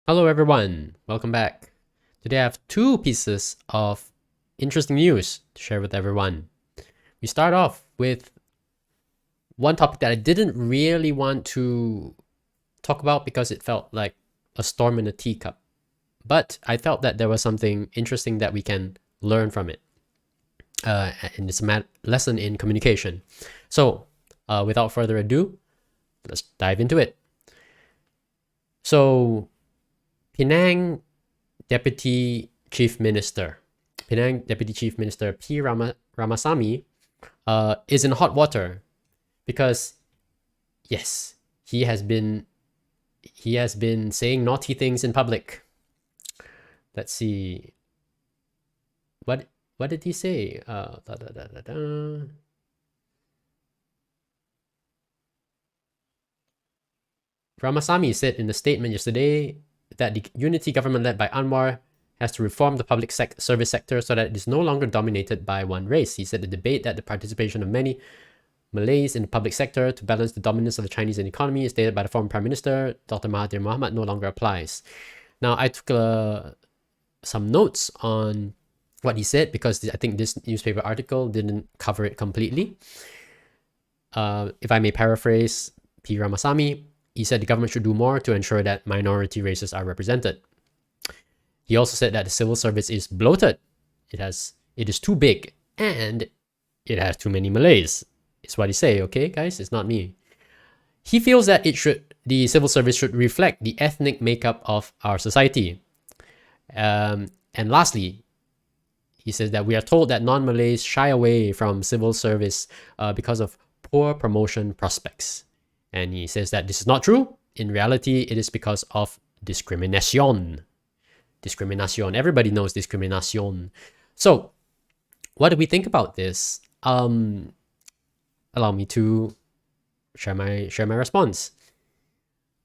Hello everyone, welcome back. Today I have two pieces of interesting news to share with everyone. We start off with one topic that I didn't really want to talk about because it felt like a storm in a teacup. But I felt that there was something interesting that we can learn from it. And it's a lesson in communication. So, without further ado, let's dive into it. So, Penang Deputy Chief Minister P. Ramasamy is in hot water because, yes, he has been saying naughty things in public. Let's see. What did he say? Ramasamy said in a statement yesterday that the unity government led by Anwar has to reform the public service sector so that it is no longer dominated by one race. He said the debate that the participation of many Malays in the public sector to balance the dominance of the Chinese economy, as stated by the former Prime Minister, Dr. Mahathir Mohamad, no longer applies. Now, I took some notes on what he said because I think this newspaper article didn't cover it completely. If I may paraphrase P. Ramasamy, he said the government should do more to ensure that minority races are represented. He also said that the civil service is bloated. It is too big and it has too many Malays. It's what he say, okay, guys? It's not me. He feels that the civil service should reflect the ethnic makeup of our society. And lastly, he says that we are told that non-Malays shy away from civil service because of poor promotion prospects. And he says that this is not true. In reality, it is because of discrimination. Discrimination. Everybody knows discrimination. So, what do we think about this? Allow me to share my response.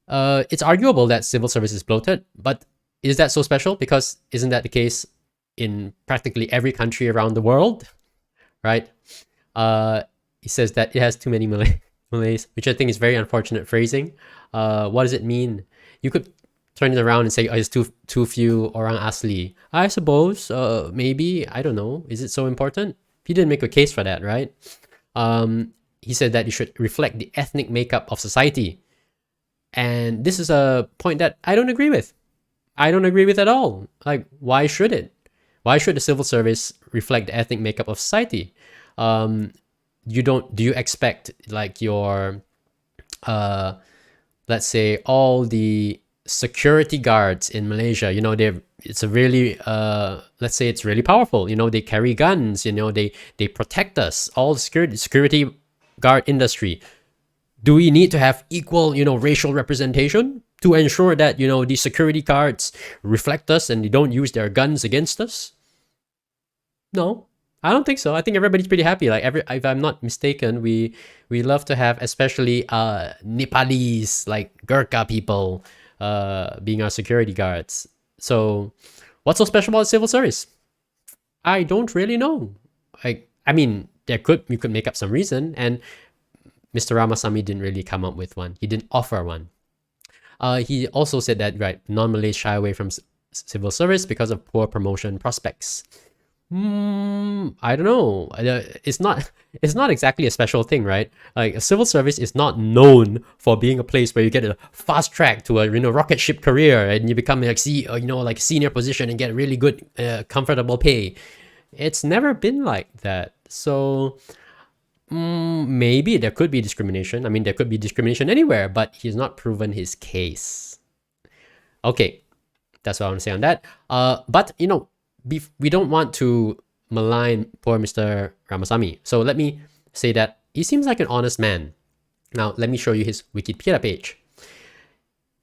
It's arguable that civil service is bloated, but is that so special? Because isn't that the case in practically every country around the world, right? He says that it has too many Malays, which I think is very unfortunate phrasing. What does it mean? You could turn it around and say, oh, it's too few orang asli. I suppose, maybe, I don't know. Is it so important? He didn't make a case for that, right? He said that it should reflect the ethnic makeup of society. And this is a point that I don't agree with. I don't agree with at all. Like, why should it? Why should the civil service reflect the ethnic makeup of society? Do you expect like your let's say all the security guards in Malaysia, it's a really let's say it's really powerful, they carry guns, they protect us, all the security guard industry. Do we need to have equal, racial representation to ensure that, the security guards reflect us and they don't use their guns against us? No, I don't think so. I think everybody's pretty happy. Like if I'm not mistaken, we love to have especially Nepalese, like Gurkha people, being our security guards. So, what's so special about civil service? I don't really know. I mean, you could make up some reason, and Mr. Ramasamy didn't really come up with one. He didn't offer one. He also said that non-Malays shy away from civil service because of poor promotion prospects. I don't know. It's not exactly a special thing, right? Like, a civil service is not known for being a place where you get a fast track to a rocket ship career and you become like like senior position and get really good comfortable pay. It's never been like that. So maybe there could be discrimination. I mean, there could be discrimination anywhere, but he's not proven his case. Okay, that's what I want to say on that. But we don't want to malign poor Mr. Ramasamy. So let me say that he seems like an honest man. Now, let me show you his Wikipedia page.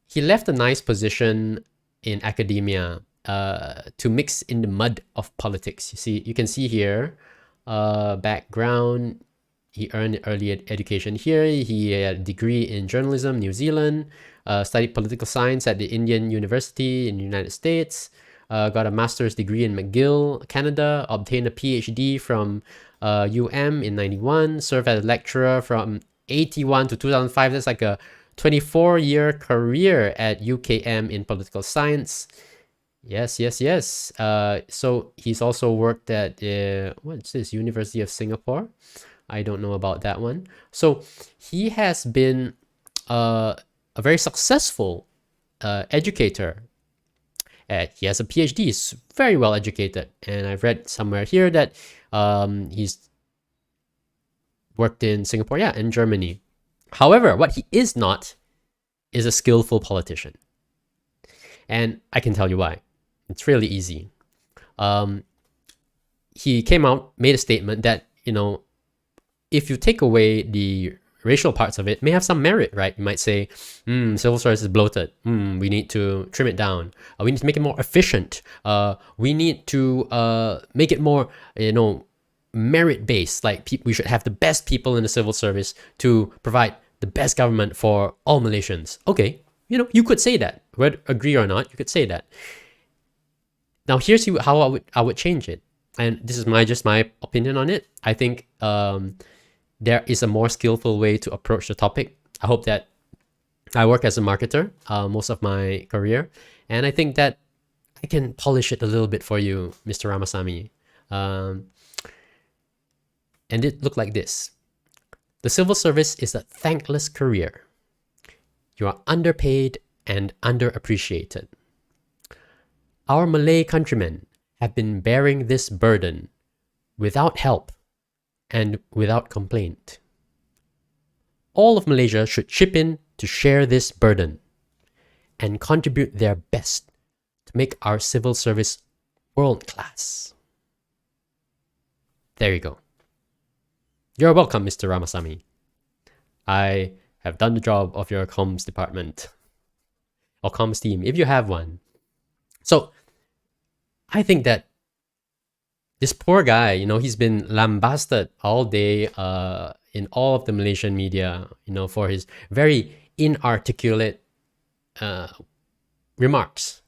He left a nice position in academia to mix in the mud of politics. You can see here, background. He earned early education here. He had a degree in journalism, New Zealand, studied political science at the Indian University in the United States, got a master's degree in McGill, Canada, obtained a PhD from UM in 91, served as a lecturer from 81 to 2005. That's like a 24-year career at UKM in political science. Yes. So he's also worked at what's this, University of Singapore. I don't know about that one. So he has been a very successful educator. He has a PhD. He's very well educated, and I've read somewhere here that he's worked in Singapore, and Germany. However, what he is not is a skillful politician, and I can tell you why. It's really easy. He came out, made a statement that, if you take away the racial parts of it, may have some merit, right? You might say, civil service is bloated. We need to trim it down. We need to make it more efficient. We need to make it more, merit-based. Like we should have the best people in the civil service to provide the best government for all Malaysians. Okay, you could say that. Whether agree or not, you could say that. Now here's how I would change it, and this is just my opinion on it. I think there is a more skillful way to approach the topic. I hope that I work as a marketer most of my career, and I think that I can polish it a little bit for you, Mr. Ramasamy. And it looked like this. The civil service is a thankless career. You are underpaid and underappreciated. Our Malay countrymen have been bearing this burden without help and without complaint. All of Malaysia should chip in to share this burden and contribute their best to make our civil service world class. There you go. You're welcome, Mr. Ramasamy. I have done the job of your comms department or comms team, if you have one. So I think that this poor guy, he's been lambasted all day in all of the Malaysian media, for his very inarticulate remarks.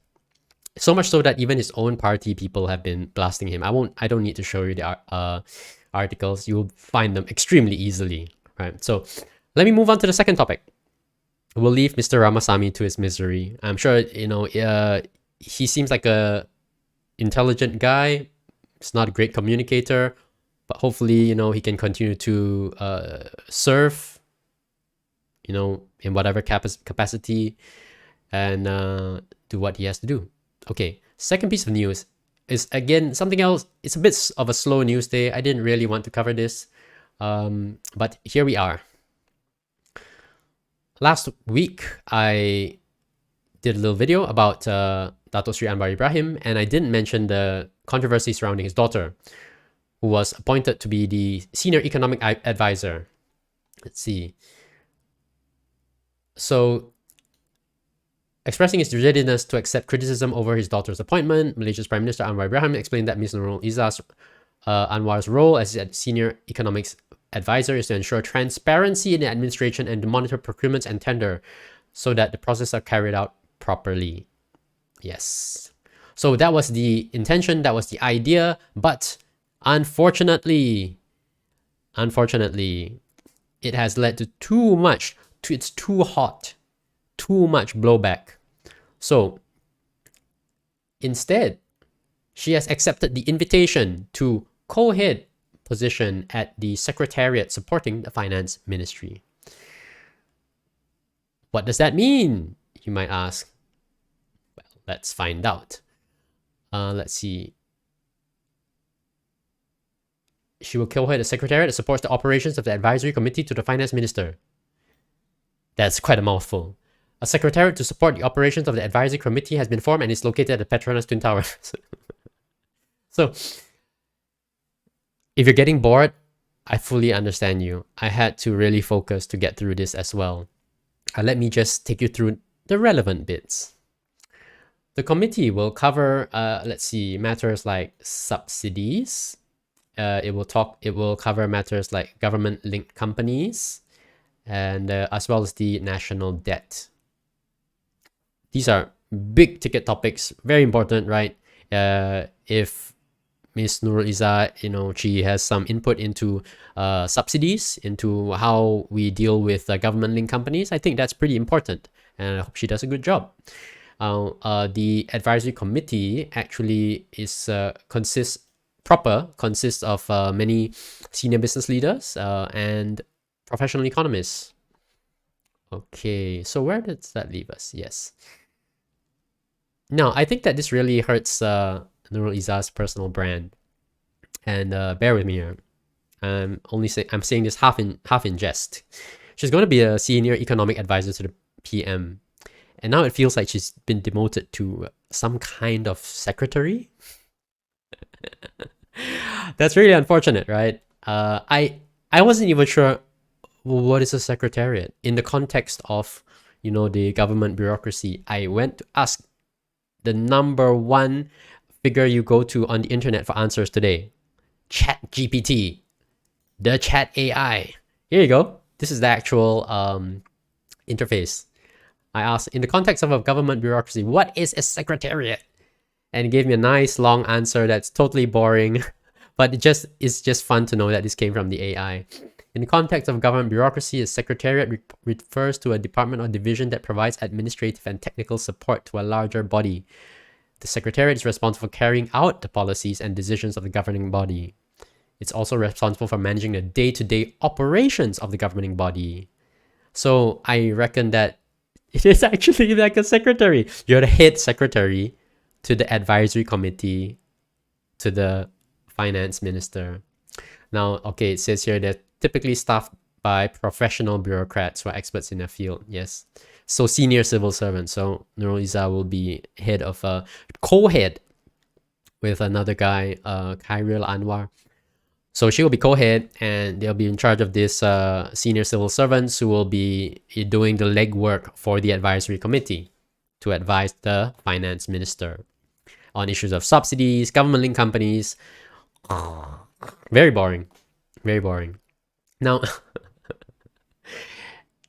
So much so that even his own party people have been blasting him. I don't need to show you the articles. You'll find them extremely easily, right? So let me move on to the second topic. We'll leave Mr. Ramasamy to his misery. I'm sure, he seems like a intelligent guy. He's not a great communicator, but hopefully, he can continue to serve, in whatever capacity, and do what he has to do. Okay, second piece of news is, again, something else. It's a bit of a slow news day. I didn't really want to cover this, but here we are. Last week, I did a little video about Dato Sri Anwar Ibrahim, and I didn't mention the controversy surrounding his daughter, who was appointed to be the senior economic advisor. Let's see. So, expressing his readiness to accept criticism over his daughter's appointment, Malaysia's Prime Minister Anwar Ibrahim explained that Ms. Nurul Izzah's Anwar's role as senior economics advisor is to ensure transparency in the administration and to monitor procurements and tender so that the processes are carried out properly. Yes. So that was the intention, that was the idea, but unfortunately, it has led to it's too hot, too much blowback. So instead, she has accepted the invitation to co-head position at the Secretariat supporting the Finance Ministry. What does that mean, you might ask? Well, let's find out. Let's see. She will co-head the Secretariat that supports the operations of the Advisory Committee to the Finance Minister. That's quite a mouthful. A Secretariat to support the operations of the Advisory Committee has been formed and is located at the Petronas Twin Towers. So, if you're getting bored, I fully understand you. I had to really focus to get through this as well. Let me just take you through the relevant bits. The committee will cover, let's see, matters like subsidies. It will cover matters like government-linked companies, and as well as the national debt. These are big ticket topics, very important, right? If Miss Nurul Izzah, she has some input into subsidies, into how we deal with government-linked companies. I think that's pretty important, and I hope she does a good job. The advisory committee actually consists of many senior business leaders and professional economists. Okay, so where does that leave us? Yes. Now, I think that this really hurts Nurul Izzah's personal brand, and bear with me here. I'm saying this half in jest. She's going to be a senior economic advisor to the PM, and now it feels like she's been demoted to some kind of secretary. That's really unfortunate, right? I wasn't even sure what is a secretariat in the context of the government bureaucracy. I went to ask the number one figure you go to on the internet for answers today, ChatGPT, the chat AI. Here you go. This is the actual interface. I asked, in the context of a government bureaucracy, what is a secretariat? And it gave me a nice long answer that's totally boring, but it's just fun to know that this came from the AI. In the context of government bureaucracy, a secretariat refers to a department or division that provides administrative and technical support to a larger body. The secretariat is responsible for carrying out the policies and decisions of the governing body. It's also responsible for managing the day-to-day operations of the governing body. So I reckon that it is actually like a secretary. You're the head secretary to the advisory committee to the finance minister. Now, okay, it says here that typically staffed by professional bureaucrats who are experts in their field. Yes. So senior civil servants. So Nurul Izzah will be head of a co-head with another guy, Khairil Anwar. So she will be co-head, and they'll be in charge of this senior civil servants who will be doing the legwork for the advisory committee to advise the finance minister on issues of subsidies, government-linked companies. Very boring. Very boring. Now,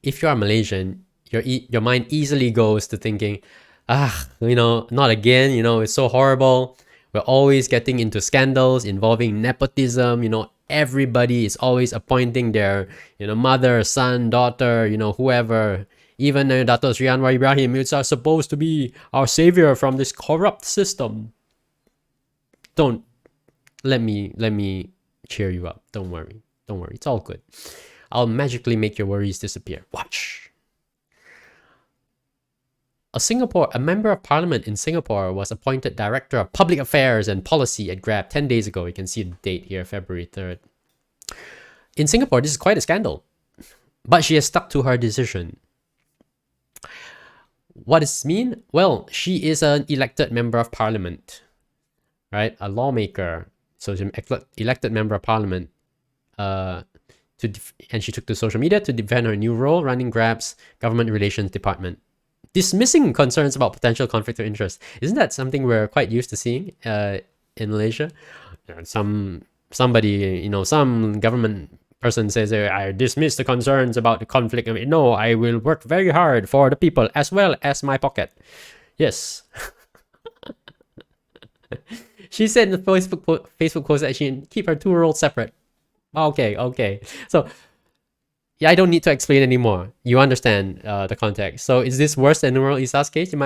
if you are Malaysian, your mind easily goes to thinking, not again, it's so horrible. We're always getting into scandals involving nepotism. Everybody is always appointing their, mother, son, daughter, whoever. Even Dato Sri Anwar Ibrahim, it's supposed to be our savior from this corrupt system. Let me cheer you up. Don't worry. It's all good. I'll magically make your worries disappear. Watch. A member of parliament in Singapore was appointed Director of Public Affairs and Policy at Grab 10 days ago. You can see the date here, February 3rd. In Singapore, this is quite a scandal, but she has stuck to her decision. What does this mean? Well, she is an elected member of parliament, right? A lawmaker. So she's an elected member of parliament. And she took to social media to defend her new role running Grab's government relations department, dismissing concerns about potential conflict of interest. Isn't that something we're quite used to seeing in Malaysia? Somebody, some government person says, I dismiss the concerns about the conflict. No, I will work very hard for the people as well as my pocket. Yes. She said in the Facebook post that she keep her two roles separate. Okay. So, yeah, I don't need to explain anymore. You understand the context. So, is this worse than Nurul Izzah's case? You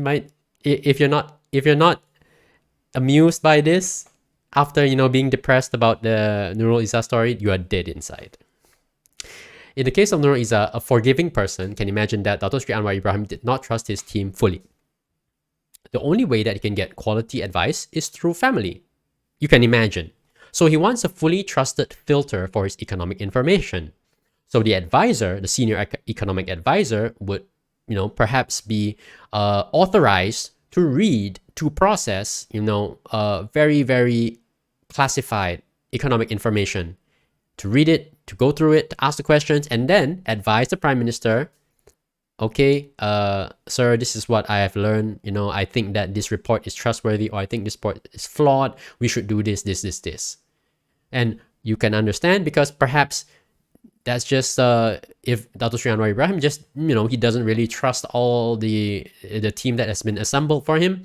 might, if you're not amused by this after being depressed about the Nurul Izzah story, you are dead inside. In the case of Nurul Izzah, a forgiving person can imagine that Dato Sri Anwar Ibrahim did not trust his team fully. The only way that he can get quality advice is through family. You can imagine. So he wants a fully trusted filter for his economic information. So the advisor, the senior economic advisor, would, perhaps be authorized to read, to process, very, very classified economic information, to read it, to go through it, to ask the questions, and then advise the Prime Minister, okay, sir, this is what I have learned. I think that this report is trustworthy, or I think this report is flawed. We should do this. And you can understand, because perhaps that's just if Dato Sri Anwar Ibrahim just he doesn't really trust all the team that has been assembled for him.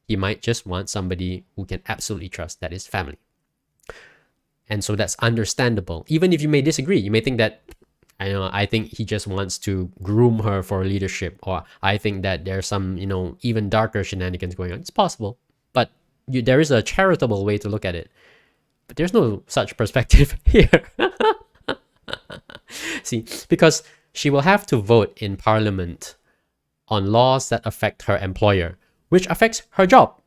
He might just want somebody who can absolutely trust, that is family. And so that's understandable. Even if you may disagree, you may think that, I think he just wants to groom her for leadership, or I think that there's some, even darker shenanigans going on. It's possible, but there is a charitable way to look at it. But there's no such perspective here. See, because she will have to vote in parliament on laws that affect her employer, which affects her job.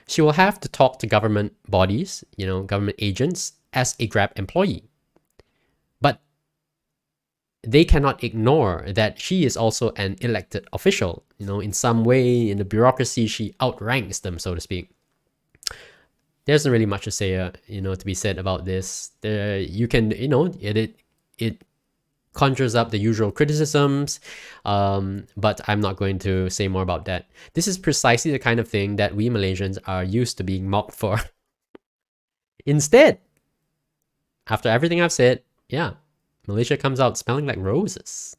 She will have to talk to government bodies, government agents, as a Grab employee. But they cannot ignore that she is also an elected official. In some way, in the bureaucracy, she outranks them, so to speak. There isn't really much to say, to be said about this. You can, it conjures up the usual criticisms, but I'm not going to say more about that. This is precisely the kind of thing that we Malaysians are used to being mocked for. Instead, after everything I've said, yeah, Malaysia comes out smelling like roses.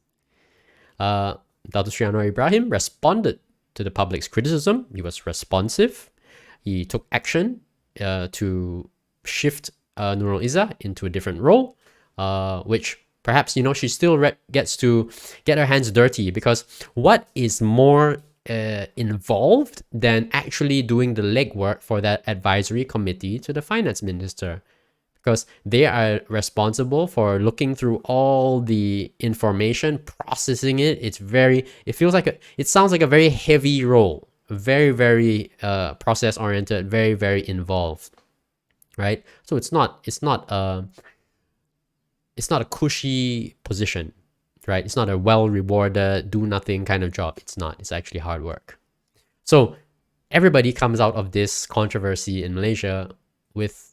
Dato' Sri Anwar Ibrahim responded to the public's criticism. He was responsive. He took action to shift Nurul Izzah into a different role, which perhaps, she still gets to get her hands dirty, because what is more involved than actually doing the legwork for that advisory committee to the finance minister? Because they are responsible for looking through all the information, processing it. It sounds like a very heavy role, very, very process oriented, very, very involved, right? So it's not a cushy position, right? It's not a well-rewarded, do-nothing kind of job. It's not. It's actually hard work. So everybody comes out of this controversy in Malaysia with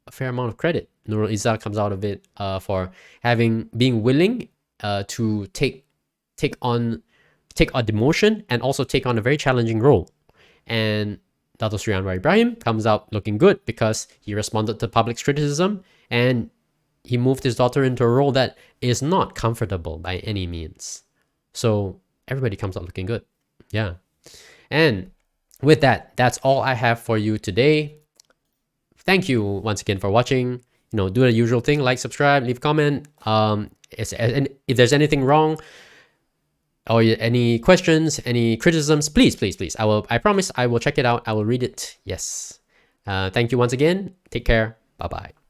a fair amount of credit. Nurul Izzah comes out of it for being willing to take on a demotion and also take on a very challenging role. And Dato' Sri Anwar Ibrahim comes out looking good because he responded to public's criticism and he moved his daughter into a role that is not comfortable by any means. So everybody comes out looking good. Yeah. And with that, that's all I have for you today. Thank you once again for watching. Do the usual thing, like, subscribe, leave a comment. If there's anything wrong or any questions, any criticisms, please. I promise I will check it out. I will read it. Yes. Thank you once again. Take care. Bye-bye.